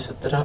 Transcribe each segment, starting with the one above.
17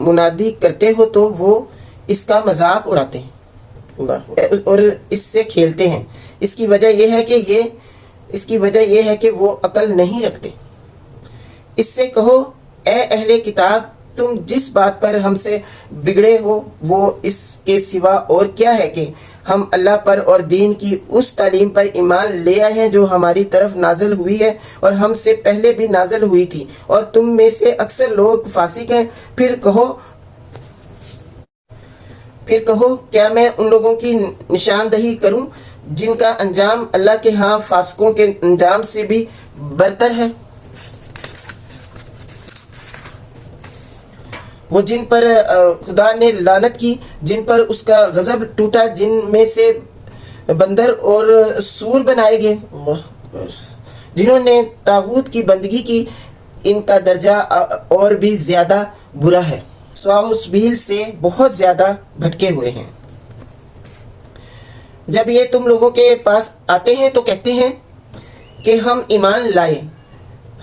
منادی کرتے ہو تو وہ اس کا مذاق اڑاتے ہیں اور اس سے کھیلتے ہیں۔ اس کی وجہ یہ ہے کہ وہ عقل نہیں رکھتے۔ اس سے کہو اے اہل کتاب، تم جس بات پر ہم سے بگڑے ہو وہ اس کے سوا اور کیا ہے کہ ہم اللہ پر اور دین کی اس تعلیم پر ایمان لے آئے ہیں جو ہماری طرف نازل ہوئی ہے اور ہم سے پہلے بھی نازل ہوئی تھی، اور تم میں سے اکثر لوگ فاسق ہیں۔ پھر کہو کیا میں ان لوگوں کی نشاندہی کروں جن کا انجام اللہ کے ہاں فاسقوں کے انجام سے بھی برتر ہے؟ وہ جن پر خدا نے لعنت کی، جن پر اس کا غضب ٹوٹا، جن میں سے بندر اور سور بنائے گئے، جنہوں نے طاغوت کی بندگی کی، ان کا درجہ اور بھی زیادہ برا ہے، سواء سبیل سے بہت زیادہ بھٹکے ہوئے ہیں۔ جب یہ تم لوگوں کے پاس آتے ہیں تو کہتے ہیں کہ ہم ایمان لائے،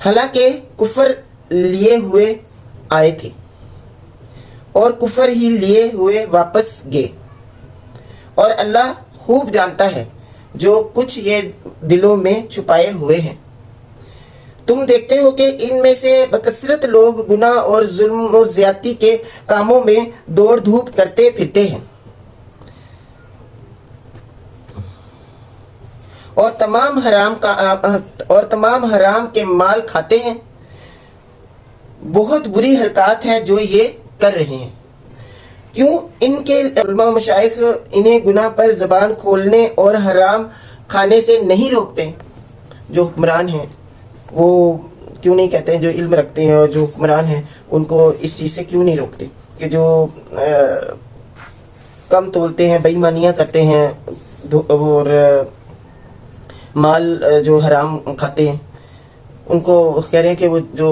حالانکہ کفر لیے ہوئے آئے تھے اور کفر ہی لیے ہوئے واپس گئے، اور اللہ خوب جانتا ہے جو کچھ یہ دلوں میں چھپائے ہوئے ہیں۔ تم دیکھتے ہو کہ ان میں سے بکثرت لوگ گناہ اور ظلم و زیادتی کے کاموں میں دوڑ دھوپ کرتے پھرتے ہیں، اور تمام حرام کے مال کھاتے ہیں۔ بہت بری حرکات ہے جو یہ کر رہے ہیں۔ کیوں ان کے علماء مشائخ انہیں گناہ پر زبان کھولنے اور حرام کھانے سے نہیں روکتے؟ جو حکمران ہیں وہ کیوں نہیں کہتے ہیں، جو علم رکھتے ہیں اور جو حکمران ہیں ان کو اس چیز سے کیوں نہیں روکتے کہ جو کم تولتے ہیں، بے ایمانیاں کرتے ہیں اور مال جو حرام کھاتے ہیں، ان کو کہہ رہے ہیں کہ وہ جو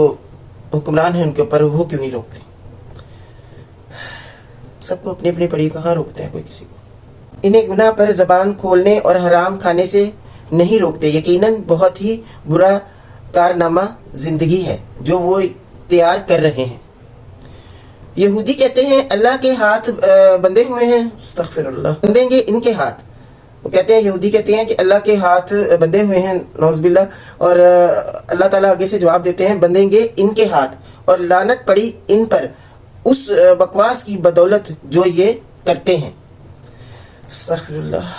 حکمران ہیں ان کے اوپر وہ کیوں نہیں روکتے؟ سب کو اپنی اپنی پڑی، کہاں روکتے ہیں کوئی کسی کو؟ انہیں گناہ پر زبان کھولنے اور حرام کھانے سے نہیں روکتے، یقیناً بہت ہی برا کارنامہ زندگی ہے جو وہ تیار کر رہے ہیں۔ یہودی کہتے ہیں اللہ کے ہاتھ بندھے ہوئے ہیں، استغفر اللہ، بندھیں گے ان کے ہاتھ۔ وہ کہتے ہیں، یہودی کہتے ہیں کہ اللہ کے ہاتھ بندھے ہوئے ہیں، نعوذ باللہ، اور اللہ تعالیٰ آگے سے جواب دیتے ہیں بندھیں گے ان کے ہاتھ، اور لعنت پڑی ان پر اس بکواس کی بدولت جو یہ کرتے ہیں۔ استغفر اللہ۔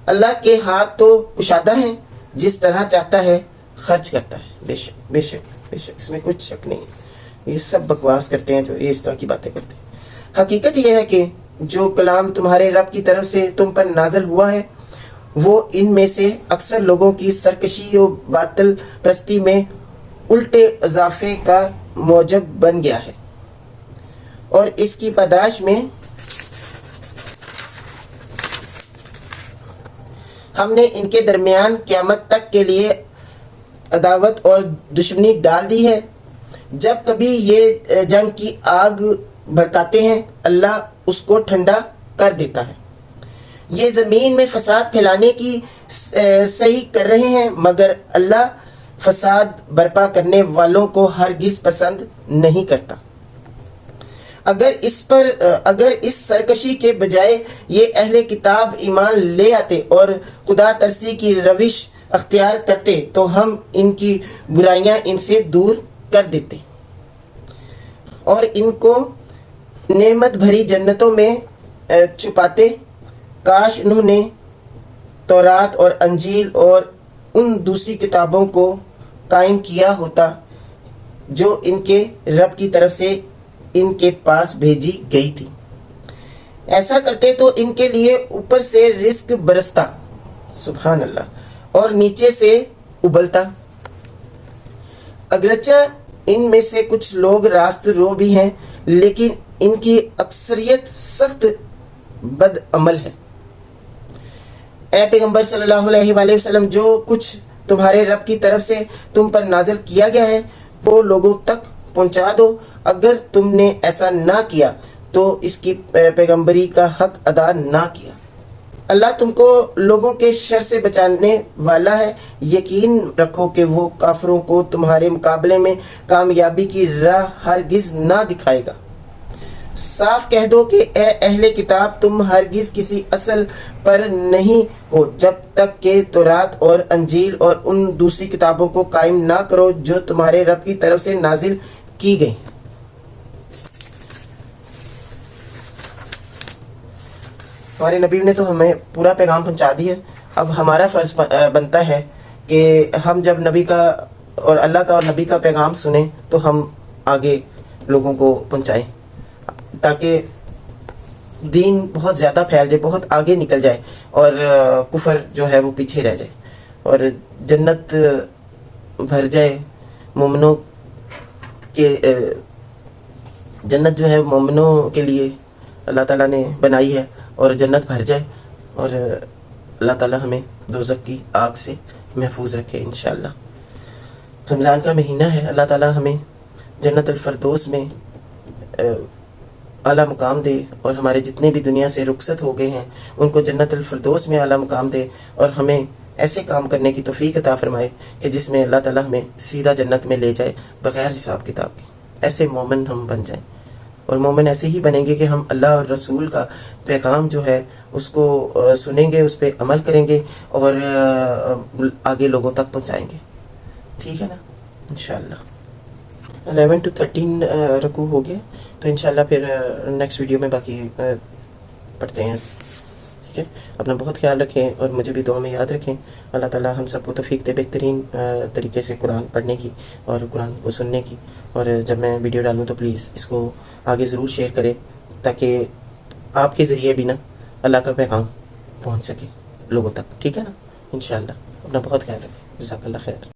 اللہ کے ہاتھ تو کشادہ ہیں، جس طرح چاہتا ہے خرچ کرتا ہے۔ بے شک بے شک بے شک، اس میں کچھ شک نہیں ہے۔ یہ سب بکواس کرتے ہیں جو یہ اس طرح کی باتیں کرتے ہیں۔ حقیقت یہ ہے کہ جو کلام تمہارے رب کی طرف سے تم پر نازل ہوا ہے وہ ان میں سے اکثر لوگوں کی سرکشی و باطل پرستی میں الٹے اضافے کا موجب بن گیا ہے، اور اس کی پاداش میں ہم نے ان کے درمیان قیامت تک کے لیے عداوت اور دشمنی ڈال دی ہے۔ جب کبھی یہ جنگ کی آگ بھڑکاتے ہیں اللہ اس کو ٹھنڈا کر دیتا ہے۔ یہ زمین میں فساد پھیلانے کی صحیح کر رہے ہیں، مگر اللہ فساد برپا کرنے والوں کو ہرگز پسند نہیں کرتا۔ اگر اس سرکشی کے بجائے یہ اہل کتاب ایمان لے آتے اور خدا ترسی کی روش اختیار کرتے تو ہم ان کی برائیاں ان سے دور کر دیتے اور ان کو نعمت بھری جنتوں میں چھپاتے۔ کاش انہوں نے تورات اور انجیل اور ان دوسری کتابوں کو قائم کیا ہوتا جو ان کے رب کی طرف سے ان کے پاس بھیجی گئی تھی۔ ایسا کرتے تو ان کے لیے اوپر سے رزق برستا، سبحان اللہ، اور نیچے سے ابلتا۔ اگرچہ ان میں سے کچھ لوگ راست رو بھی ہیں، لیکن ان کی اکثریت سخت بد عمل ہے۔ اے پیغمبر صلی اللہ علیہ وآلہ وسلم، جو کچھ تمہارے رب کی طرف سے تم پر نازل کیا گیا ہے وہ لوگوں تک پہنچا دو۔ اگر تم نے ایسا نہ کیا تو اس کی پیغمبری کا حق ادا نہ کیا۔ اللہ تم کو لوگوں کے شر سے بچانے والا ہے، یقین رکھو کہ وہ کافروں کو تمہارے مقابلے میں کامیابی کی راہ ہرگز نہ دکھائے گا۔ صاف کہہ دو کہ اے اہل کتاب، تم ہرگز کسی اصل پر نہیں ہو جب تک کہ تورات اور انجیل اور ان دوسری کتابوں کو قائم نہ کرو جو تمہارے رب کی طرف سے نازل کی گئی۔ ہمارے نبی نے تو ہمیں پورا پیغام پہنچا دیا، اب ہمارا فرض بنتا ہے کہ ہم جب نبی کا اور اللہ کا اور نبی کا پیغام سنیں تو ہم آگے لوگوں کو پہنچائیں، تاکہ دین بہت زیادہ پھیل جائے، بہت آگے نکل جائے اور کفر جو ہے وہ پیچھے رہ جائے اور جنت بھر جائے مومنوں کے۔ جنت جو ہے مومنوں کے لیے اللہ تعالیٰ نے بنائی ہے اور جنت بھر جائے اور اللہ تعالیٰ ہمیں دوزخ کی آگ سے محفوظ رکھے انشاءاللہ۔ رمضان کا مہینہ ہے، اللہ تعالیٰ ہمیں جنت الفردوس میں اعلیٰ مقام دے اور ہمارے جتنے بھی دنیا سے رخصت ہو گئے ہیں ان کو جنت الفردوس میں اعلیٰ مقام دے اور ہمیں ایسے کام کرنے کی توفیق عطا فرمائے کہ جس میں اللہ تعالیٰ ہمیں سیدھا جنت میں لے جائے بغیر حساب کتاب کے۔ ایسے مومن ہم بن جائیں، اور مومن ایسے ہی بنیں گے کہ ہم اللہ اور رسول کا پیغام جو ہے اس کو سنیں گے، اس پہ عمل کریں گے اور آگے لوگوں تک پہنچائیں گے۔ ٹھیک ہے نا؟ انشاءاللہ 11 to 13 رکوع ہو گئے، تو انشاءاللہ پھر نیکسٹ ویڈیو میں باقی پڑھتے ہیں۔ ٹھیک ہے، اپنا بہت خیال رکھیں اور مجھے بھی دعا میں یاد رکھیں۔ اللہ تعالیٰ ہم سب کو توفیق دے بہترین طریقے سے قرآن پڑھنے کی اور قرآن کو سننے کی، اور جب میں ویڈیو ڈالوں تو پلیز اس کو آگے ضرور شیئر کریں تاکہ آپ کے ذریعے بھی نا اللہ کا پیغام پہنچ سکے لوگوں تک۔ ٹھیک ہے نا؟ انشاءاللہ اپنا بہت خیال رکھیں۔ جزاک اللہ خیر۔